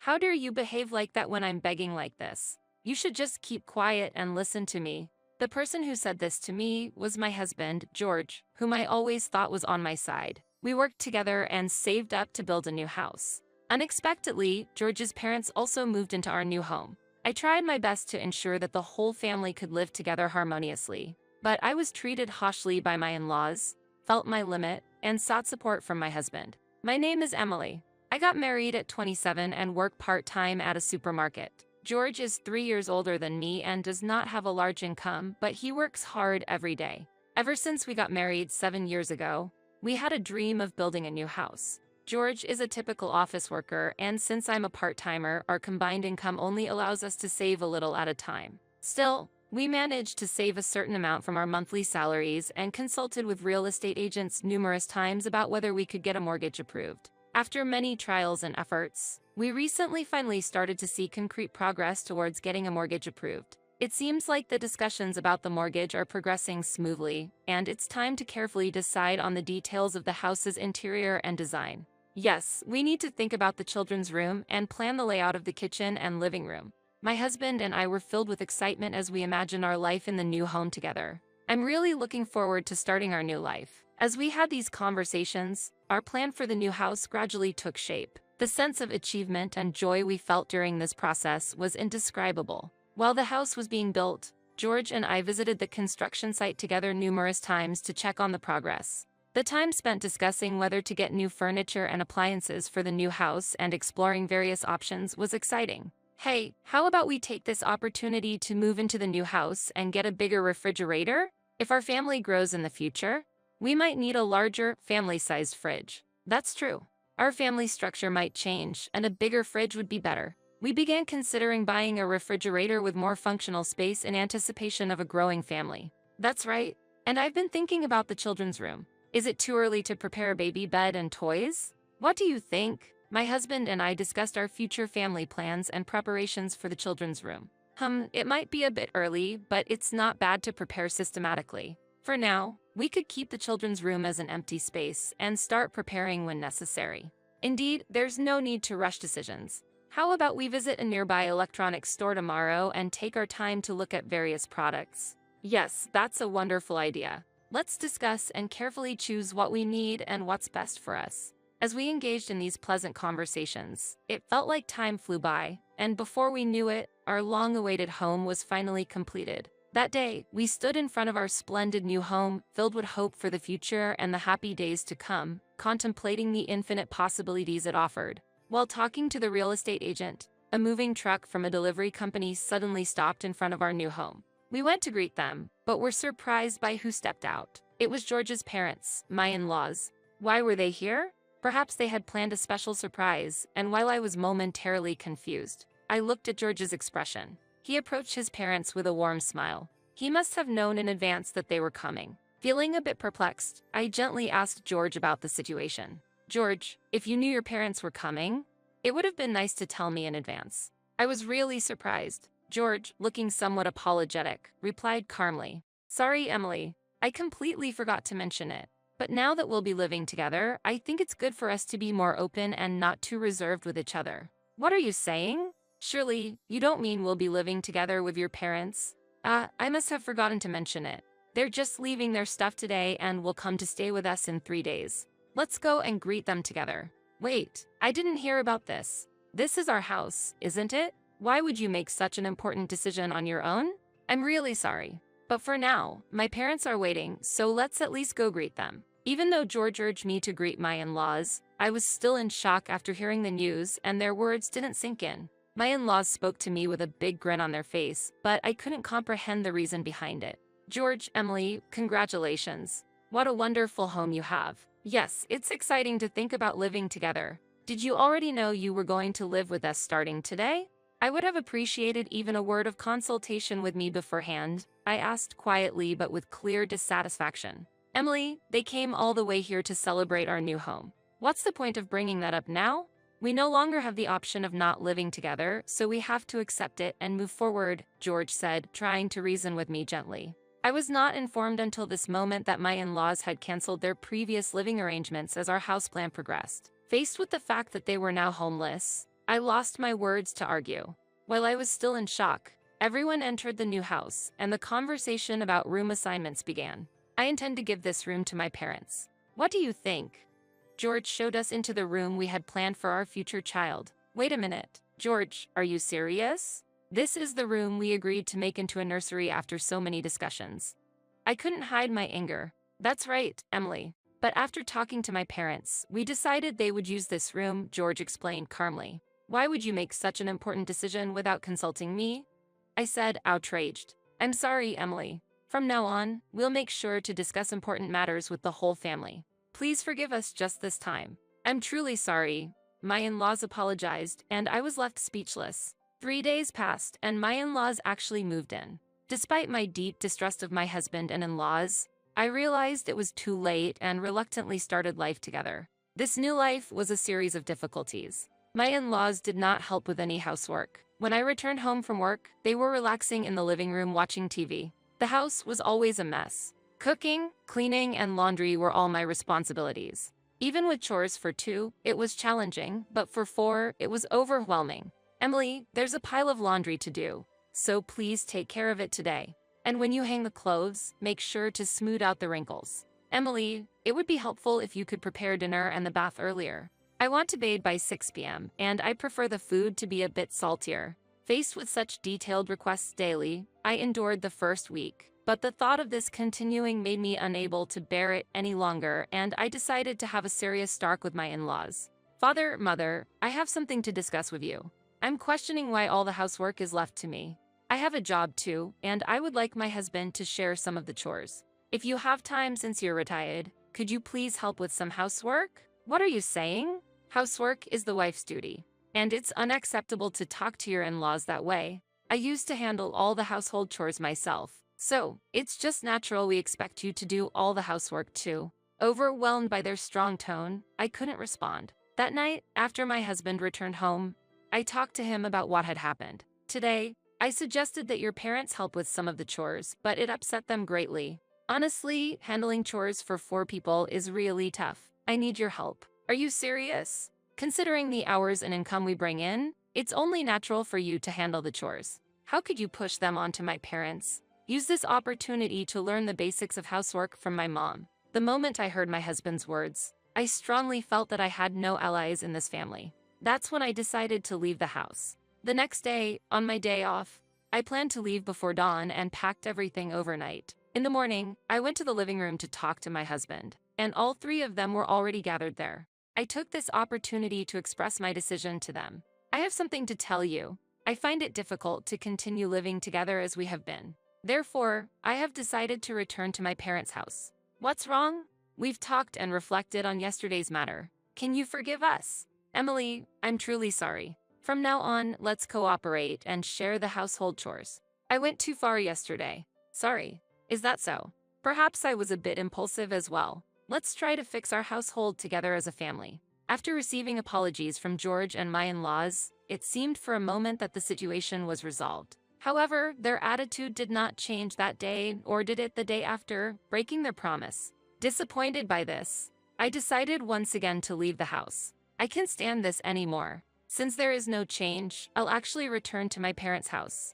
How dare you behave like that when I'm begging like this? You should just keep quiet and listen to me. The person who said this to me was my husband, George, whom I always thought was on my side. We worked together and saved up to build a new house. Unexpectedly, George's parents also moved into our new home. I tried my best to ensure that the whole family could live together harmoniously, but I was treated harshly by my in-laws, felt my limit, and sought support from my husband. My name is Emily. I got married at 27 and work part-time at a supermarket. George is 3 years older than me and does not have a large income, but he works hard every day. Ever since we got married 7 years ago, we had a dream of building a new house. George is a typical office worker, and since I'm a part-timer, our combined income only allows us to save a little at a time. Still, we managed to save a certain amount from our monthly salaries and consulted with real estate agents numerous times about whether we could get a mortgage approved. After many trials and efforts, we recently finally started to see concrete progress towards getting a mortgage approved. It seems like the discussions about the mortgage are progressing smoothly, and it's time to carefully decide on the details of the house's interior and design. Yes, we need to think about the children's room and plan the layout of the kitchen and living room. My husband and I were filled with excitement as we imagined our life in the new home together. I'm really looking forward to starting our new life. As we had these conversations, our plan for the new house gradually took shape. The sense of achievement and joy we felt during this process was indescribable. While the house was being built, George and I visited the construction site together numerous times to check on the progress. The time spent discussing whether to get new furniture and appliances for the new house and exploring various options was exciting. Hey, how about we take this opportunity to move into the new house and get a bigger refrigerator? If our family grows in the future, we might need a larger, family-sized fridge. That's true. Our family structure might change, and a bigger fridge would be better. We began considering buying a refrigerator with more functional space in anticipation of a growing family. That's right. And I've been thinking about the children's room. Is it too early to prepare a baby bed and toys? What do you think? My husband and I discussed our future family plans and preparations for the children's room. It might be a bit early, but it's not bad to prepare systematically. For now, we could keep the children's room as an empty space and start preparing when necessary. Indeed, there's no need to rush decisions. How about we visit a nearby electronics store tomorrow and take our time to look at various products? Yes, that's a wonderful idea. Let's discuss and carefully choose what we need and what's best for us. As we engaged in these pleasant conversations, it felt like time flew by, and before we knew it, our long-awaited home was finally completed. That day, we stood in front of our splendid new home, filled with hope for the future and the happy days to come, contemplating the infinite possibilities it offered. While talking to the real estate agent, a moving truck from a delivery company suddenly stopped in front of our new home. We went to greet them, but were surprised by who stepped out. It was George's parents, my in-laws. Why were they here? Perhaps they had planned a special surprise, and while I was momentarily confused, I looked at George's expression. He approached his parents with a warm smile. He must have known in advance that they were coming. Feeling a bit perplexed, I gently asked George about the situation. George, if you knew your parents were coming, it would have been nice to tell me in advance. I was really surprised. George, looking somewhat apologetic, replied calmly, "Sorry, Emily, I completely forgot to mention it. But now that we'll be living together, I think it's good for us to be more open and not too reserved with each other." What are you saying? Surely, you don't mean we'll be living together with your parents? I must have forgotten to mention it. They're just leaving their stuff today and will come to stay with us in 3 days. Let's go and greet them together. Wait, I didn't hear about this. This is our house, isn't it? Why would you make such an important decision on your own? I'm really sorry. But for now, my parents are waiting, so let's at least go greet them. Even though George urged me to greet my in-laws, I was still in shock after hearing the news, and their words didn't sink in. My in-laws spoke to me with a big grin on their face, but I couldn't comprehend the reason behind it. George, Emily, congratulations. What a wonderful home you have. Yes, it's exciting to think about living together. Did you already know you were going to live with us starting today? I would have appreciated even a word of consultation with me beforehand, I asked quietly but with clear dissatisfaction. Emily, they came all the way here to celebrate our new home. What's the point of bringing that up now? We no longer have the option of not living together, so we have to accept it and move forward, George said, trying to reason with me gently. I was not informed until this moment that my in-laws had canceled their previous living arrangements as our house plan progressed. Faced with the fact that they were now homeless, I lost my words to argue. While I was still in shock, everyone entered the new house, and the conversation about room assignments began. I intend to give this room to my parents. What do you think? George showed us into the room we had planned for our future child. Wait a minute, George, are you serious? This is the room we agreed to make into a nursery after so many discussions. I couldn't hide my anger. That's right, Emily. But after talking to my parents, we decided they would use this room, George explained calmly. Why would you make such an important decision without consulting me? I said, outraged. I'm sorry, Emily. From now on, we'll make sure to discuss important matters with the whole family. Please forgive us just this time. I'm truly sorry. My in-laws apologized, and I was left speechless. 3 days passed, and my in-laws actually moved in. Despite my deep distrust of my husband and in-laws, I realized it was too late and reluctantly started life together. This new life was a series of difficulties. My in-laws did not help with any housework. When I returned home from work, they were relaxing in the living room watching TV. The house was always a mess. Cooking, cleaning, and laundry were all my responsibilities. Even with chores for 2, it was challenging, but for 4, it was overwhelming. Emily, there's a pile of laundry to do, so please take care of it today. And when you hang the clothes, make sure to smooth out the wrinkles. Emily, it would be helpful if you could prepare dinner and the bath earlier. I want to bathe by 6 p.m., and I prefer the food to be a bit saltier. Faced with such detailed requests daily, I endured the first week. But the thought of this continuing made me unable to bear it any longer, and I decided to have a serious talk with my in-laws. Father, Mother, I have something to discuss with you. I'm questioning why all the housework is left to me. I have a job too, and I would like my husband to share some of the chores. If you have time since you're retired, could you please help with some housework? What are you saying? Housework is the wife's duty, and it's unacceptable to talk to your in-laws that way. I used to handle all the household chores myself, so it's just natural we expect you to do all the housework too. Overwhelmed by their strong tone, I couldn't respond. That night, after my husband returned home, I talked to him about what had happened. Today, I suggested that your parents help with some of the chores, but it upset them greatly. Honestly, handling chores for 4 people is really tough. I need your help. Are you serious? Considering the hours and income we bring in, it's only natural for you to handle the chores. How could you push them onto my parents? Use this opportunity to learn the basics of housework from my mom. The moment I heard my husband's words, I strongly felt that I had no allies in this family. That's when I decided to leave the house. The next day, on my day off, I planned to leave before dawn and packed everything overnight. In the morning, I went to the living room to talk to my husband, and all 3 of them were already gathered there. I took this opportunity to express my decision to them. I have something to tell you. I find it difficult to continue living together as we have been. Therefore, I have decided to return to my parents' house. What's wrong? We've talked and reflected on yesterday's matter. Can you forgive us? Emily, I'm truly sorry. From now on, let's cooperate and share the household chores. I went too far yesterday. Sorry. Is that so? Perhaps I was a bit impulsive as well. Let's try to fix our household together as a family. After receiving apologies from George and my in-laws, it seemed for a moment that the situation was resolved. However, their attitude did not change that day, or did it the day after, breaking their promise. Disappointed by this, I decided once again to leave the house. I can't stand this anymore. Since there is no change, I'll actually return to my parents' house.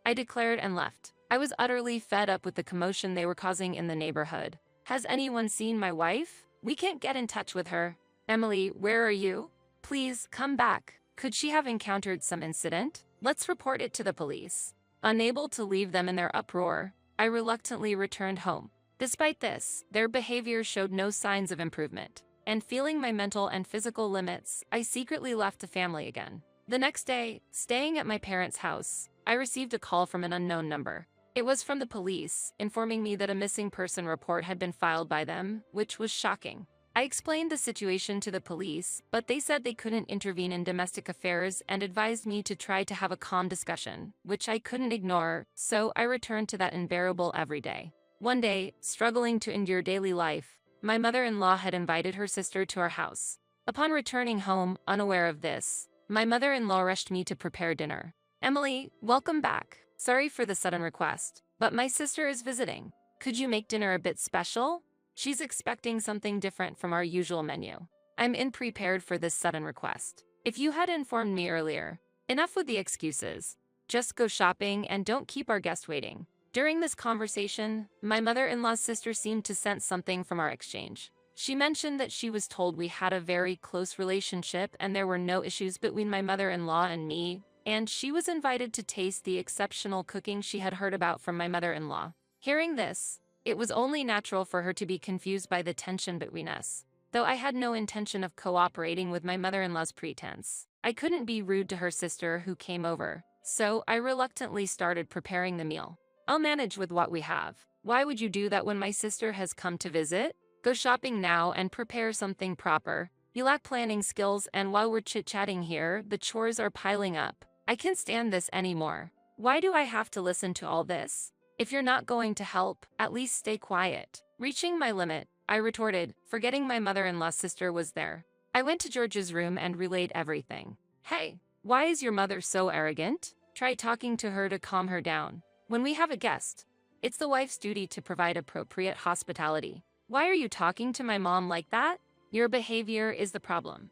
I declared and left. I was utterly fed up with the commotion they were causing in the neighborhood. Has anyone seen my wife? We can't get in touch with her. Emily, where are you? Please, come back. Could she have encountered some incident? Let's report it to the police. Unable to leave them in their uproar, I reluctantly returned home. Despite this, their behavior showed no signs of improvement, and feeling my mental and physical limits, I secretly left the family again. The next day, staying at my parents' house, I received a call from an unknown number. It was from the police, informing me that a missing person report had been filed by them, which was shocking. I explained the situation to the police, but they said they couldn't intervene in domestic affairs and advised me to try to have a calm discussion, which I couldn't ignore, so I returned to that unbearable everyday. One day, struggling to endure daily life, my mother-in-law had invited her sister to our house. Upon returning home, unaware of this, my mother-in-law rushed me to prepare dinner. Emily, welcome back. Sorry for the sudden request, but my sister is visiting. Could you make dinner a bit special? She's expecting something different from our usual menu. I'm unprepared for this sudden request. If you had informed me earlier. Enough with the excuses. Just go shopping and don't keep our guest waiting. During this conversation, my mother-in-law's sister seemed to sense something from our exchange. She mentioned that she was told we had a very close relationship and there were no issues between my mother-in-law and me, and she was invited to taste the exceptional cooking she had heard about from my mother-in-law. Hearing this, it was only natural for her to be confused by the tension between us. Though I had no intention of cooperating with my mother-in-law's pretense, I couldn't be rude to her sister who came over, so I reluctantly started preparing the meal. I'll manage with what we have. Why would you do that when my sister has come to visit? Go shopping now and prepare something proper. You lack planning skills, and while we're chit-chatting here, the chores are piling up. I can't stand this anymore. Why do I have to listen to all this? If you're not going to help, at least stay quiet. Reaching my limit, I retorted, forgetting my mother-in-law's sister was there. I went to George's room and relayed everything. Hey, why is your mother so arrogant? Try talking to her to calm her down. When we have a guest, it's the wife's duty to provide appropriate hospitality. Why are you talking to my mom like that? Your behavior is the problem.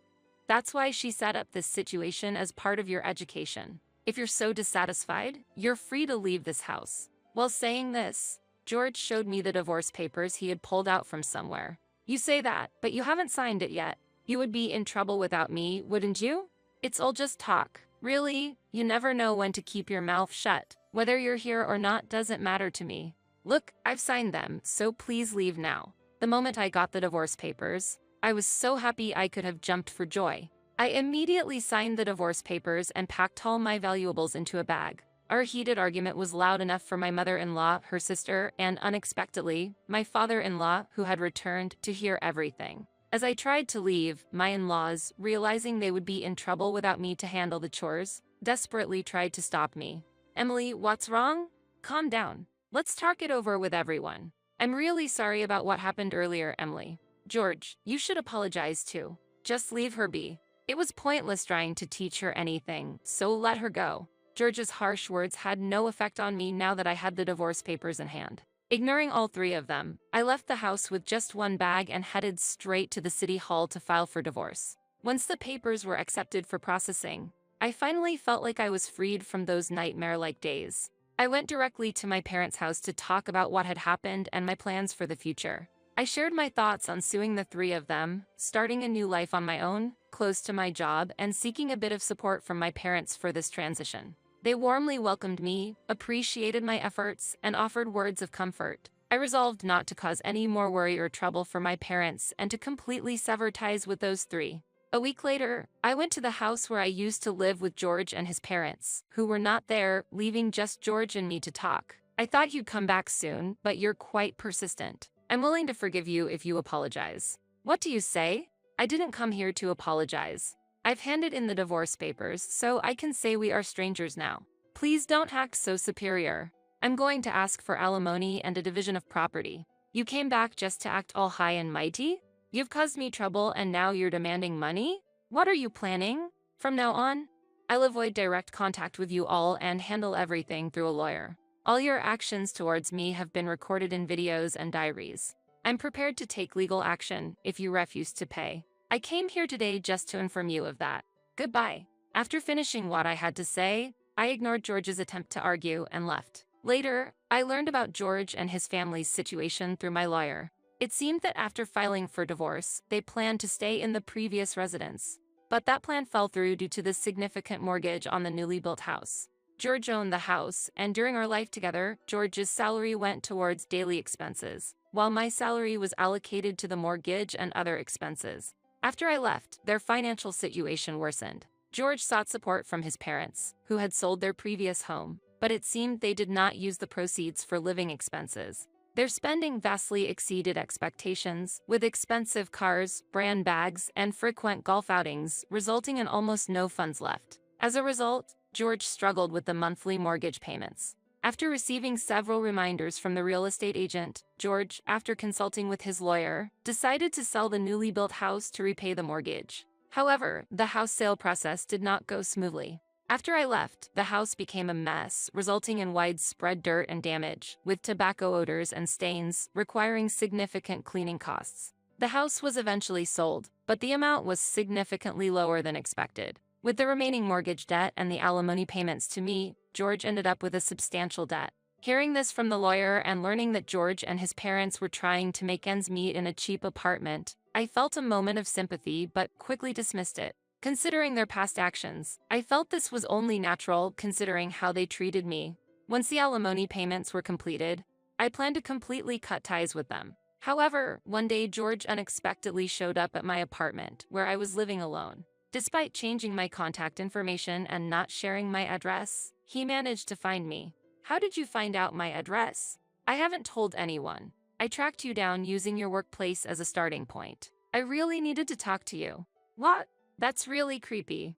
That's why she set up this situation as part of your education. If you're so dissatisfied, you're free to leave this house. While saying this, George showed me the divorce papers he had pulled out from somewhere. You say that, but you haven't signed it yet. You would be in trouble without me, wouldn't you? It's all just talk. Really, you never know when to keep your mouth shut. Whether you're here or not doesn't matter to me. Look, I've signed them, so please leave now. The moment I got the divorce papers, I was so happy I could have jumped for joy. I immediately signed the divorce papers and packed all my valuables into a bag. Our heated argument was loud enough for my mother-in-law, her sister, and unexpectedly, my father-in-law, who had returned, to hear everything. As I tried to leave, my in-laws, realizing they would be in trouble without me to handle the chores, desperately tried to stop me. Emily, what's wrong? Calm down. Let's talk it over with everyone. I'm really sorry about what happened earlier, Emily. George, you should apologize too. Just leave her be. It was pointless trying to teach her anything, so let her go. George's harsh words had no effect on me now that I had the divorce papers in hand. Ignoring all three of them, I left the house with just one bag and headed straight to the city hall to file for divorce. Once the papers were accepted for processing, I finally felt like I was freed from those nightmare-like days. I went directly to my parents' house to talk about what had happened and my plans for the future. I shared my thoughts on suing the three of them, starting a new life on my own, close to my job, and seeking a bit of support from my parents for this transition. They warmly welcomed me, appreciated my efforts, and offered words of comfort. I resolved not to cause any more worry or trouble for my parents and to completely sever ties with those three. A week later, I went to the house where I used to live with George and his parents, who were not there, leaving just George and me to talk. I thought you'd come back soon, but you're quite persistent. I'm willing to forgive you if you apologize. What do you say? I didn't come here to apologize. I've handed in the divorce papers, so I can say we are strangers now. Please don't act so superior. I'm going to ask for alimony and a division of property. You came back just to act all high and mighty? You've caused me trouble and now you're demanding money? What are you planning? From now on, I'll avoid direct contact with you all and handle everything through a lawyer. All your actions towards me have been recorded in videos and diaries. I'm prepared to take legal action if you refuse to pay. I came here today just to inform you of that. Goodbye. After finishing what I had to say, I ignored George's attempt to argue and left. Later, I learned about George and his family's situation through my lawyer. It seemed that after filing for divorce, they planned to stay in the previous residence. But that plan fell through due to the significant mortgage on the newly built house. George owned the house, and during our life together, George's salary went towards daily expenses, while my salary was allocated to the mortgage and other expenses. After I left, their financial situation worsened. George sought support from his parents, who had sold their previous home, but it seemed they did not use the proceeds for living expenses. Their spending vastly exceeded expectations, with expensive cars, brand bags, and frequent golf outings, resulting in almost no funds left. As a result, George struggled with the monthly mortgage payments. After receiving several reminders from the real estate agent, George, after consulting with his lawyer, decided to sell the newly built house to repay the mortgage. However, the house sale process did not go smoothly. After I left, the house became a mess, resulting in widespread dirt and damage, with tobacco odors and stains, requiring significant cleaning costs. The house was eventually sold, but the amount was significantly lower than expected. With the remaining mortgage debt and the alimony payments to me, George ended up with a substantial debt. Hearing this from the lawyer and learning that George and his parents were trying to make ends meet in a cheap apartment, I felt a moment of sympathy but quickly dismissed it. Considering their past actions, I felt this was only natural considering how they treated me. Once the alimony payments were completed, I planned to completely cut ties with them. However, one day George unexpectedly showed up at my apartment where I was living alone. Despite changing my contact information and not sharing my address, he managed to find me. How did you find out my address? I haven't told anyone. I tracked you down using your workplace as a starting point. I really needed to talk to you. What? That's really creepy.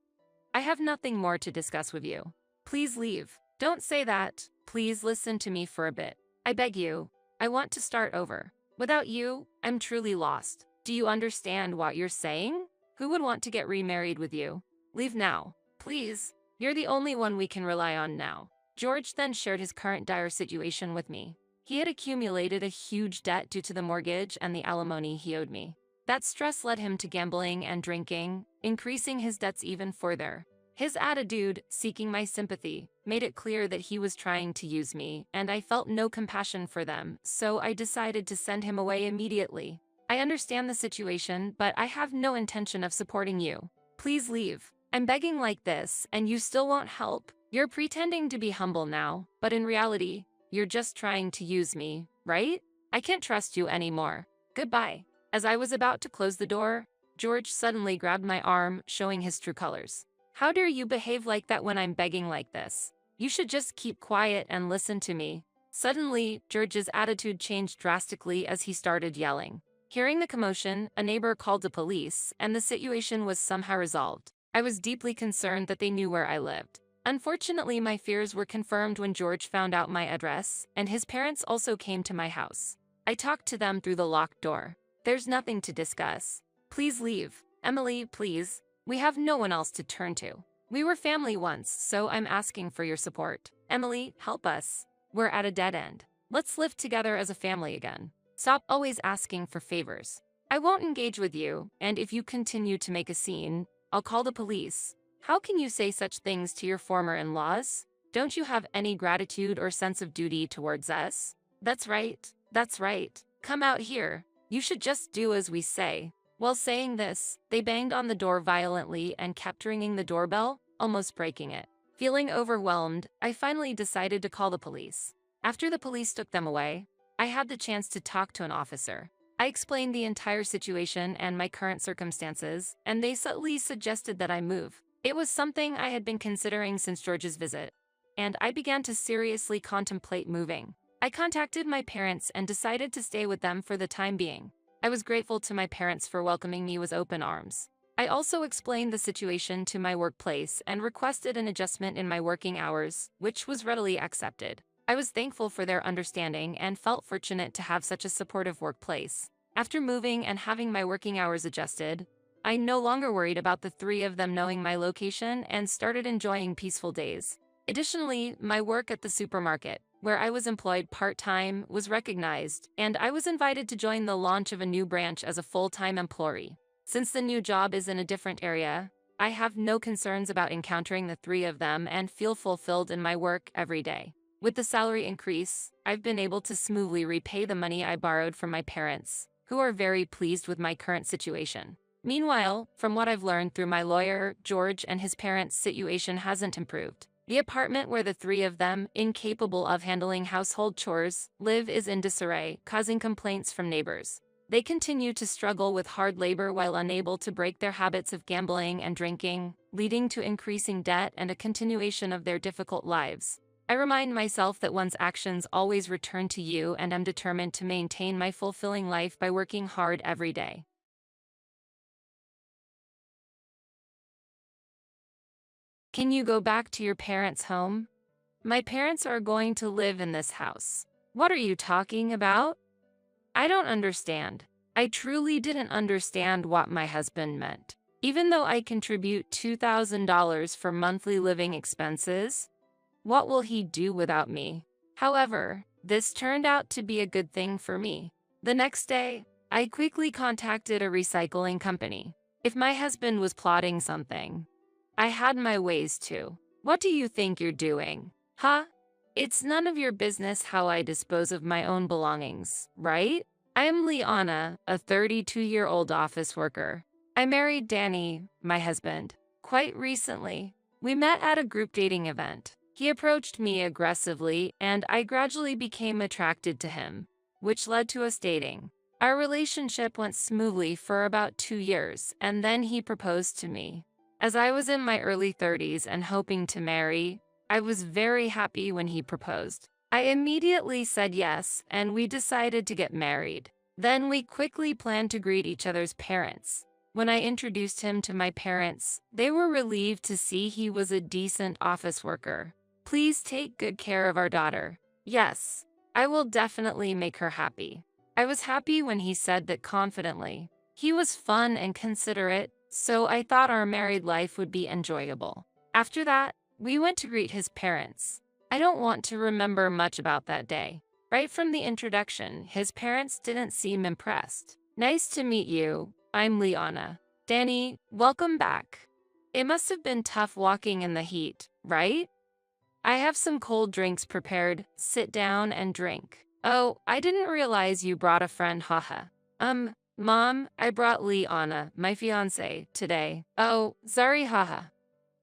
I have nothing more to discuss with you. Please leave. Don't say that. Please listen to me for a bit. I beg you. I want to start over. Without you, I'm truly lost. Do you understand what you're saying? Who would want to get remarried with you? Leave now. Please. You're the only one we can rely on now. George then shared his current dire situation with me. He had accumulated a huge debt due to the mortgage and the alimony he owed me. That stress led him to gambling and drinking, increasing his debts even further. His attitude, seeking my sympathy, made it clear that he was trying to use me, and I felt no compassion for them, so I decided to send him away immediately. I understand the situation, but I have no intention of supporting you. Please leave. I'm begging like this, and you still won't help. You're pretending to be humble now, but in reality, you're just trying to use me, right? I can't trust you anymore. Goodbye. As I was about to close the door, George suddenly grabbed my arm, showing his true colors. How dare you behave like that when I'm begging like this? You should just keep quiet and listen to me. Suddenly, George's attitude changed drastically as he started yelling. Hearing the commotion, a neighbor called the police, and the situation was somehow resolved. I was deeply concerned that they knew where I lived. Unfortunately, my fears were confirmed when George found out my address, and his parents also came to my house. I talked to them through the locked door. There's nothing to discuss. Please leave. Emily, please. We have no one else to turn to. We were family once, so I'm asking for your support. Emily, help us. We're at a dead end. Let's live together as a family again. Stop always asking for favors. I won't engage with you, and if you continue to make a scene, I'll call the police. How can you say such things to your former in-laws? Don't you have any gratitude or sense of duty towards us? That's right. That's right. Come out here. You should just do as we say. While saying this, they banged on the door violently and kept ringing the doorbell, almost breaking it. Feeling overwhelmed, I finally decided to call the police. After the police took them away, I had the chance to talk to an officer. I explained the entire situation and my current circumstances, and they subtly suggested that I move. It was something I had been considering since George's visit, and I began to seriously contemplate moving. I contacted my parents and decided to stay with them for the time being. I was grateful to my parents for welcoming me with open arms. I also explained the situation to my workplace and requested an adjustment in my working hours, which was readily accepted. I was thankful for their understanding and felt fortunate to have such a supportive workplace. After moving and having my working hours adjusted, I no longer worried about the three of them knowing my location and started enjoying peaceful days. Additionally, my work at the supermarket, where I was employed part-time, was recognized, and I was invited to join the launch of a new branch as a full-time employee. Since the new job is in a different area, I have no concerns about encountering the three of them and feel fulfilled in my work every day. With the salary increase, I've been able to smoothly repay the money I borrowed from my parents, who are very pleased with my current situation. Meanwhile, from what I've learned through my lawyer, George and his parents' situation hasn't improved. The apartment where the three of them, incapable of handling household chores, live is in disarray, causing complaints from neighbors. They continue to struggle with hard labor while unable to break their habits of gambling and drinking, leading to increasing debt and a continuation of their difficult lives. I remind myself that one's actions always return to you, and am determined to maintain my fulfilling life by working hard every day. Can you go back to your parents' home? My parents are going to live in this house. What are you talking about? I don't understand. I truly didn't understand what my husband meant. Even though I contribute $2,000 for monthly living expenses, what will he do without me? However, this turned out to be a good thing for me. The next day, I quickly contacted a recycling company. If my husband was plotting something, I had my ways too. What do you think you're doing? Huh? It's none of your business how I dispose of my own belongings, right? I am Liana, a 32-year-old office worker. I married Danny, my husband, quite recently. We met at a group dating event. He approached me aggressively, and I gradually became attracted to him, which led to us dating. Our relationship went smoothly for about 2 years, and then he proposed to me. As I was in my early 30s and hoping to marry, I was very happy when he proposed. I immediately said yes, and we decided to get married. Then we quickly planned to greet each other's parents. When I introduced him to my parents, they were relieved to see he was a decent office worker. Please take good care of our daughter. Yes, I will definitely make her happy. I was happy when he said that confidently. He was fun and considerate, so I thought our married life would be enjoyable. After that, we went to greet his parents. I don't want to remember much about that day. Right from the introduction, his parents didn't seem impressed. Nice to meet you. I'm Liana. Danny, welcome back. It must have been tough walking in the heat, right? I have some cold drinks prepared. Sit down and drink. Oh, I didn't realize you brought a friend, haha. Mom, I brought Liana, my fiancé, today. Oh, sorry, haha.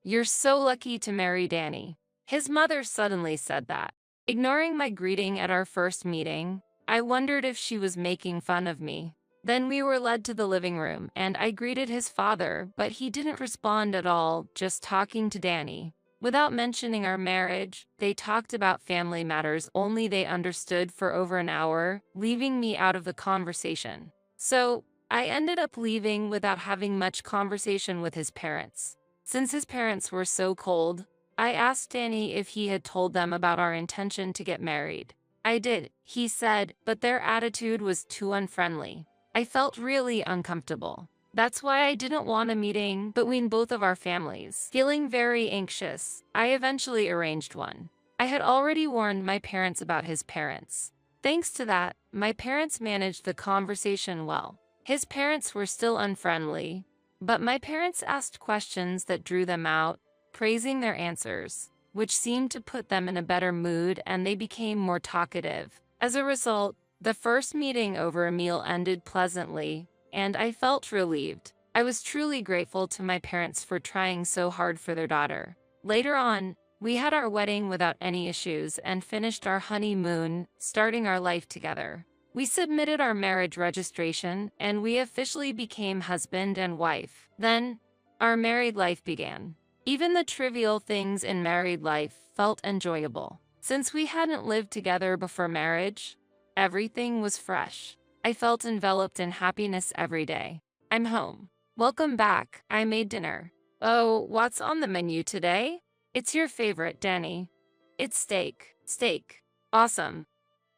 You're so lucky to marry Danny. His mother suddenly said that. Ignoring my greeting at our first meeting, I wondered if she was making fun of me. Then we were led to the living room, and I greeted his father, but he didn't respond at all, just talking to Danny. Without mentioning our marriage, they talked about family matters only they understood for over an hour, leaving me out of the conversation. So, I ended up leaving without having much conversation with his parents. Since his parents were so cold, I asked Danny if he had told them about our intention to get married. I did, he said, but their attitude was too unfriendly. I felt really uncomfortable. That's why I didn't want a meeting between both of our families. Feeling very anxious, I eventually arranged one. I had already warned my parents about his parents. Thanks to that, my parents managed the conversation well. His parents were still unfriendly, but my parents asked questions that drew them out, praising their answers, which seemed to put them in a better mood, and they became more talkative. As a result, the first meeting over a meal ended pleasantly, and I felt relieved. I was truly grateful to my parents for trying so hard for their daughter. Later on, we had our wedding without any issues and finished our honeymoon, starting our life together. We submitted our marriage registration, and we officially became husband and wife. Then, our married life began. Even the trivial things in married life felt enjoyable. Since we hadn't lived together before marriage, everything was fresh. I felt enveloped in happiness every day. I'm home. Welcome back. I made dinner. Oh, what's on the menu today? It's your favorite, Danny. It's steak. Steak. Awesome.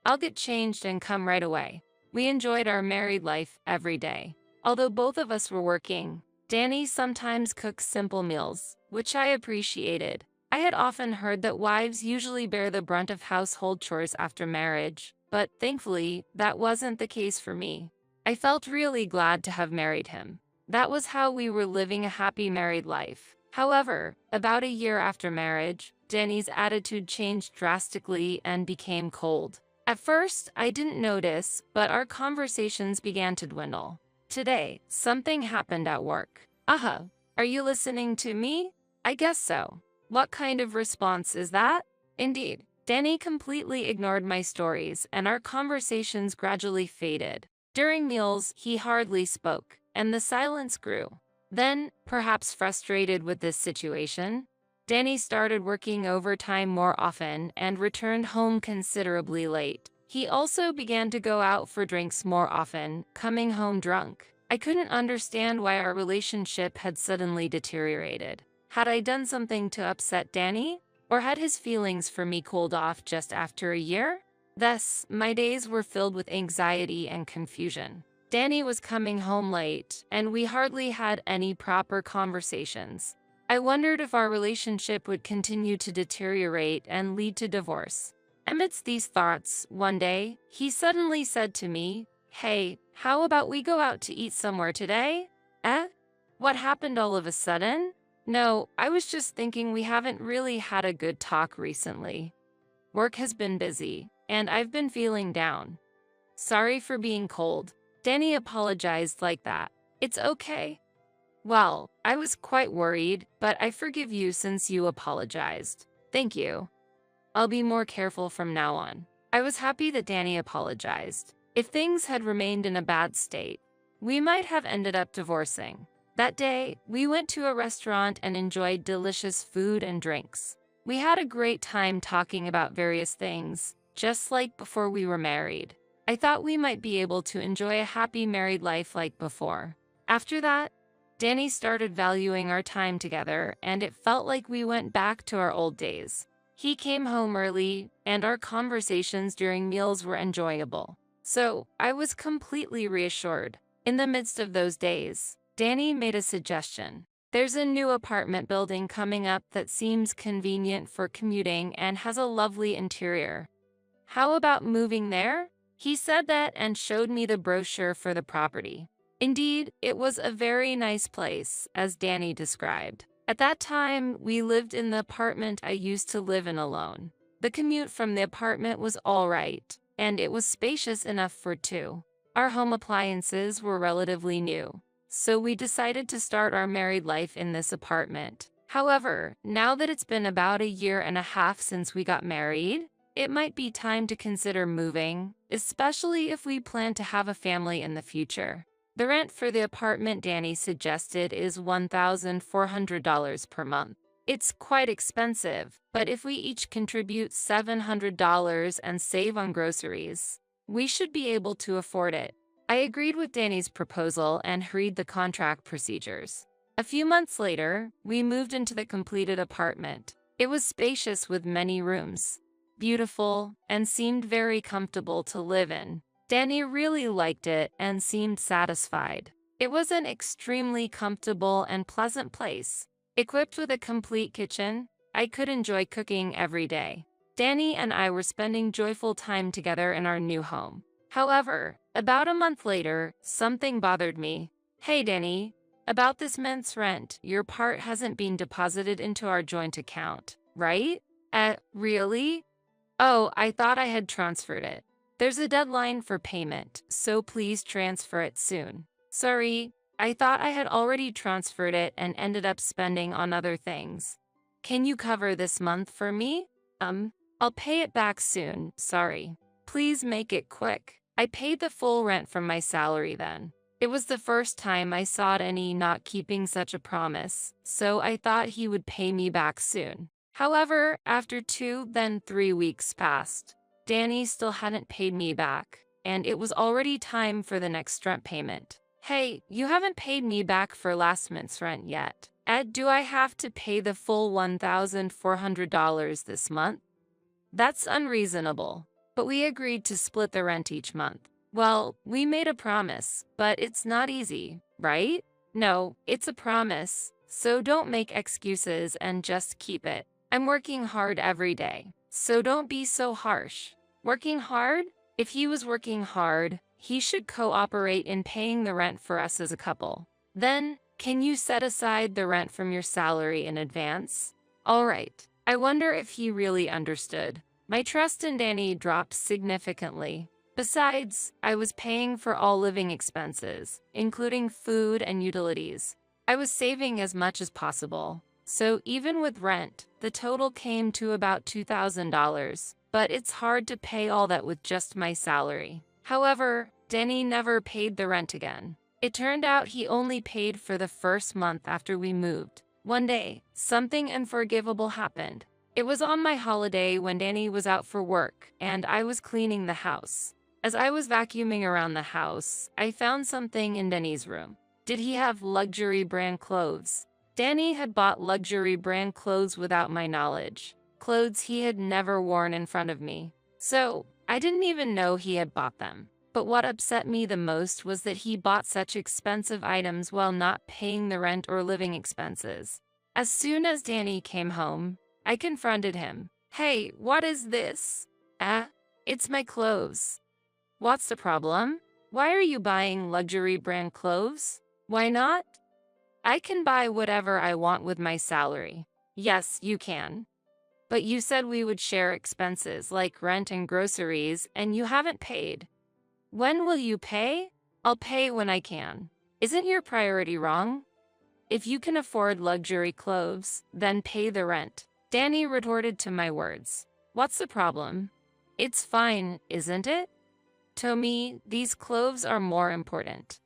I'll get changed and come right away. We enjoyed our married life every day. Although both of us were working, Danny sometimes cooks simple meals, which I appreciated. I had often heard that wives usually bear the brunt of household chores after marriage, but thankfully, that wasn't the case for me. I felt really glad to have married him. That was how we were living a happy married life. However, about a year after marriage, Danny's attitude changed drastically and became cold. At first, I didn't notice, but our conversations began to dwindle. Today, something happened at work. Are you listening to me? I guess so. What kind of response is that? Indeed, Danny completely ignored my stories, and our conversations gradually faded. During meals, he hardly spoke, and the silence grew. Then, perhaps frustrated with this situation, Danny started working overtime more often and returned home considerably late. He also began to go out for drinks more often, coming home drunk. I couldn't understand why our relationship had suddenly deteriorated. Had I done something to upset Danny? Or had his feelings for me cooled off just after a year? Thus, my days were filled with anxiety and confusion. Danny was coming home late, and we hardly had any proper conversations. I wondered if our relationship would continue to deteriorate and lead to divorce. Amidst these thoughts, one day, he suddenly said to me, "Hey, how about we go out to eat somewhere today?" What happened all of a sudden? No, I was just thinking we haven't really had a good talk recently. Work has been busy, and I've been feeling down. Sorry for being cold. Danny apologized like that. It's okay. Well, I was quite worried, but I forgive you since you apologized. Thank you. I'll be more careful from now on. I was happy that Danny apologized. If things had remained in a bad state, we might have ended up divorcing. That day, we went to a restaurant and enjoyed delicious food and drinks. We had a great time talking about various things, just like before we were married. I thought we might be able to enjoy a happy married life like before. After that, Danny started valuing our time together, and it felt like we went back to our old days. He came home early, and our conversations during meals were enjoyable. So, I was completely reassured. In the midst of those days, Danny made a suggestion. There's a new apartment building coming up that seems convenient for commuting and has a lovely interior. How about moving there? He said that and showed me the brochure for the property. Indeed, it was a very nice place, as Danny described. At that time, we lived in the apartment I used to live in alone. The commute from the apartment was all right, and it was spacious enough for two. Our home appliances were relatively new, so we decided to start our married life in this apartment. However, now that it's been about a year and a half since we got married, it might be time to consider moving, especially if we plan to have a family in the future. The rent for the apartment Danny suggested is $1,400 per month. It's quite expensive, but if we each contribute $700 and save on groceries, we should be able to afford it. I agreed with Danny's proposal and hurried the contract procedures. A few months later, we moved into the completed apartment. It was spacious with many rooms, beautiful, and seemed very comfortable to live in. Danny really liked it and seemed satisfied. It was an extremely comfortable and pleasant place. Equipped with a complete kitchen, I could enjoy cooking every day. Danny and I were spending joyful time together in our new home. However, about a month later, something bothered me. Hey Danny, about this month's rent, your part hasn't been deposited into our joint account, right? Really? Oh, I thought I had transferred it. There's a deadline for payment, so please transfer it soon. Sorry, I thought I had already transferred it and ended up spending on other things. Can you cover this month for me? I'll pay it back soon, sorry. Please make it quick. I paid the full rent from my salary then. It was the first time I saw Danny not keeping such a promise, so I thought he would pay me back soon. However, after 2, then 3 weeks passed. Danny still hadn't paid me back, and it was already time for the next rent payment. Hey, you haven't paid me back for last month's rent yet. Do I have to pay the full $1,400 this month? That's unreasonable. But we agreed to split the rent each month. Well, we made a promise, but it's not easy, right? No, it's a promise, so don't make excuses and just keep it. I'm working hard every day, so don't be so harsh. Working hard? If he was working hard, he should cooperate in paying the rent for us as a couple. Then, can you set aside the rent from your salary in advance? All right. I wonder if he really understood. My trust in Danny dropped significantly. Besides, I was paying for all living expenses, including food and utilities. I was saving as much as possible. So even with rent, the total came to about $2,000. But it's hard to pay all that with just my salary. However, Danny never paid the rent again. It turned out he only paid for the first month after we moved. One day, something unforgivable happened. It was on my holiday when Danny was out for work, and I was cleaning the house. As I was vacuuming around the house, I found something in Danny's room. Did he have luxury brand clothes? Danny had bought luxury brand clothes without my knowledge. Clothes he had never worn in front of me. So, I didn't even know he had bought them. But what upset me the most was that he bought such expensive items while not paying the rent or living expenses. As soon as Danny came home, I confronted him. Hey, what is this? It's my clothes. What's the problem? Why are you buying luxury brand clothes? Why not? I can buy whatever I want with my salary. Yes, you can. But you said we would share expenses like rent and groceries, and you haven't paid. When will you pay? I'll pay when I can. Isn't your priority wrong? If you can afford luxury clothes, then pay the rent. Danny retorted to my words. What's the problem? It's fine, isn't it? To me, these clothes are more important.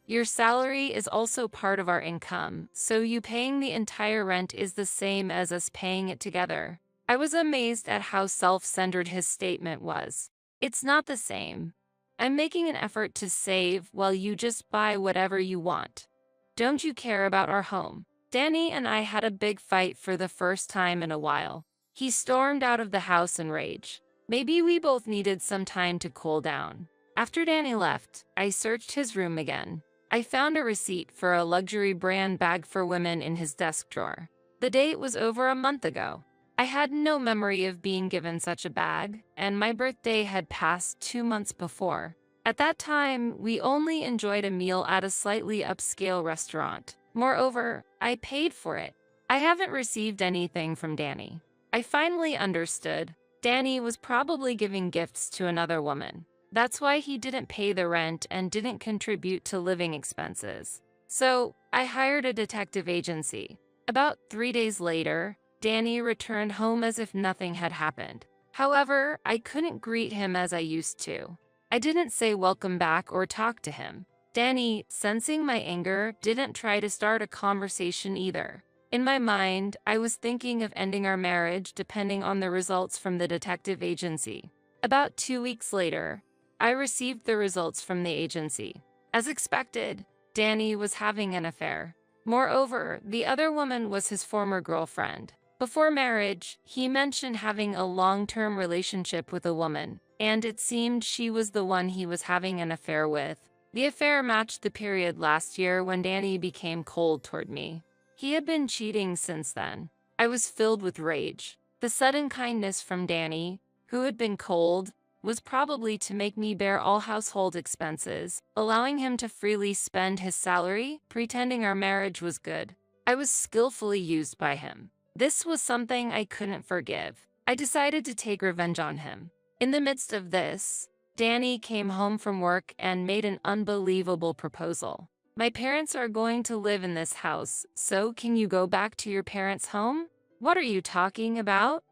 Your salary is also part of our income, so you paying the entire rent is the same as us paying it together. I was amazed at how self-centered his statement was. It's not the same. I'm making an effort to save while you just buy whatever you want. Don't you care about our home? Danny and I had a big fight for the first time in a while. He stormed out of the house in rage. Maybe we both needed some time to cool down. After Danny left, I searched his room again. I found a receipt for a luxury brand bag for women in his desk drawer. The date was over a month ago. I had no memory of being given such a bag, and my birthday had passed 2 months before. At that time, we only enjoyed a meal at a slightly upscale restaurant. Moreover, I paid for it. I haven't received anything from Danny. I finally understood. Danny was probably giving gifts to another woman. That's why he didn't pay the rent and didn't contribute to living expenses. So, I hired a detective agency. About 3 days later, Danny returned home as if nothing had happened. However, I couldn't greet him as I used to. I didn't say welcome back or talk to him. Danny, sensing my anger, didn't try to start a conversation either. In my mind, I was thinking of ending our marriage depending on the results from the detective agency. About 2 weeks later, I received the results from the agency. As expected, Danny was having an affair. Moreover, the other woman was his former girlfriend. Before marriage, he mentioned having a long-term relationship with a woman, and it seemed she was the one he was having an affair with. The affair matched the period last year when Danny became cold toward me. He had been cheating since then. I was filled with rage. The sudden kindness from Danny, who had been cold, was probably to make me bear all household expenses, allowing him to freely spend his salary, pretending our marriage was good. I was skillfully used by him. This was something I couldn't forgive. I decided to take revenge on him. In the midst of this, Danny came home from work and made an unbelievable proposal. My parents are going to live in this house, so can you go back to your parents' home? What are you talking about?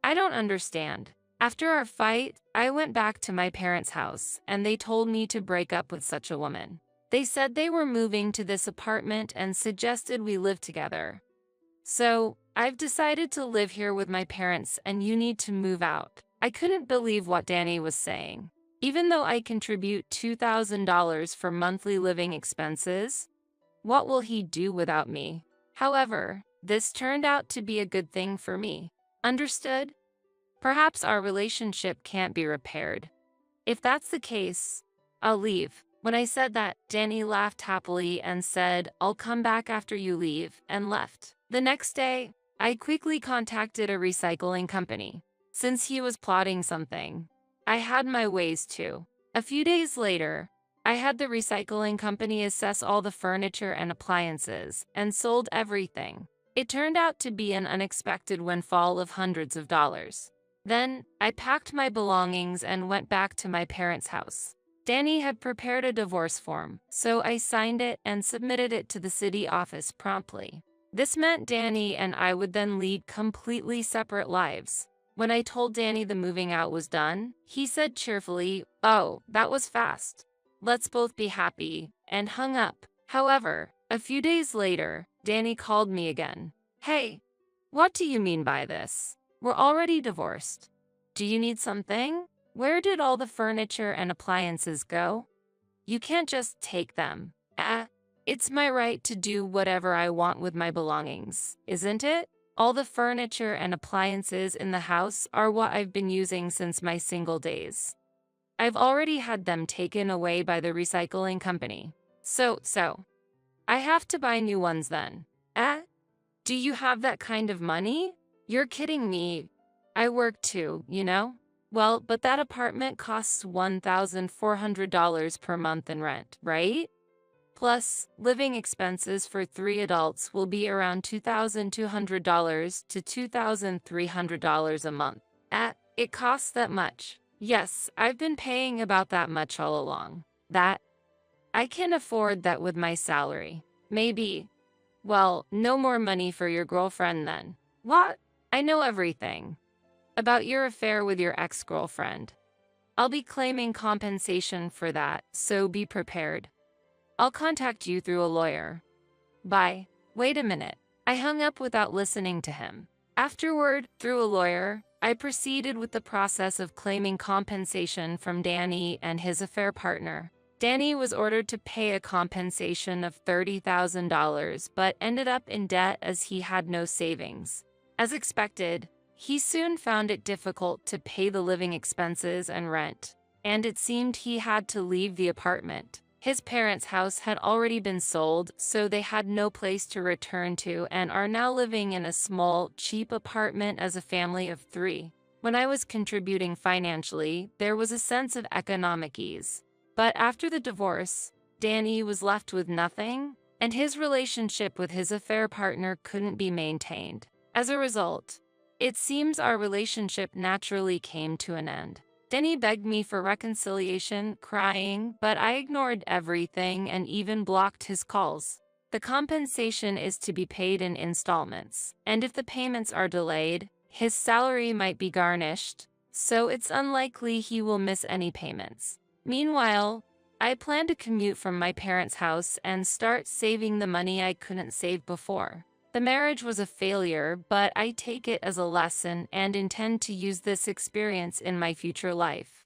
I don't understand. After our fight, I went back to my parents' house, and they told me to break up with such a woman. They said they were moving to this apartment and suggested we live together. So, I've decided to live here with my parents and you need to move out. I couldn't believe what Danny was saying. Even though I contribute $2,000 for monthly living expenses, what will he do without me? However, this turned out to be a good thing for me. Understood? Perhaps our relationship can't be repaired. If that's the case, I'll leave. When I said that, Danny laughed happily and said, I'll come back after you leave, and left. The next day, I quickly contacted a recycling company. Since he was plotting something, I had my ways too. A few days later, I had the recycling company assess all the furniture and appliances and sold everything. It turned out to be an unexpected windfall of hundreds of dollars. Then, I packed my belongings and went back to my parents' house. Danny had prepared a divorce form, so I signed it and submitted it to the city office promptly. This meant Danny and I would then lead completely separate lives. When I told Danny the moving out was done, he said cheerfully, "Oh, that was fast. Let's both be happy," and hung up. However, a few days later, Danny called me again. "Hey, what do you mean by this? We're already divorced. Do you need something? Where did all the furniture and appliances go? You can't just take them. It's my right to do whatever I want with my belongings, isn't it? All the furniture and appliances in the house are what I've been using since my single days. I've already had them taken away by the recycling company. So, I have to buy new ones then. Do you have that kind of money? You're kidding me. I work too, you know? Well, but that apartment costs $1,400 per month in rent, right? Plus, living expenses for 3 adults will be around $2,200 to $2,300 a month. It costs that much. Yes, I've been paying about that much all along. That I can afford that with my salary. Maybe. Well, no more money for your girlfriend then. What? I know everything about your affair with your ex-girlfriend. I'll be claiming compensation for that, so be prepared. I'll contact you through a lawyer. Bye. Wait a minute. I hung up without listening to him. Afterward, through a lawyer, I proceeded with the process of claiming compensation from Danny and his affair partner. Danny was ordered to pay a compensation of $30,000 but ended up in debt as he had no savings. As expected, he soon found it difficult to pay the living expenses and rent, and it seemed he had to leave the apartment. His parents' house had already been sold, so they had no place to return to and are now living in a small, cheap apartment as a family of 3. When I was contributing financially, there was a sense of economic ease. But after the divorce, Danny was left with nothing, and his relationship with his affair partner couldn't be maintained. As a result, it seems our relationship naturally came to an end. Danny begged me for reconciliation, crying, but I ignored everything and even blocked his calls. The compensation is to be paid in installments, and if the payments are delayed, his salary might be garnished, so it's unlikely he will miss any payments. Meanwhile, I plan to commute from my parents' house and start saving the money I couldn't save before. The marriage was a failure, but I take it as a lesson and intend to use this experience in my future life.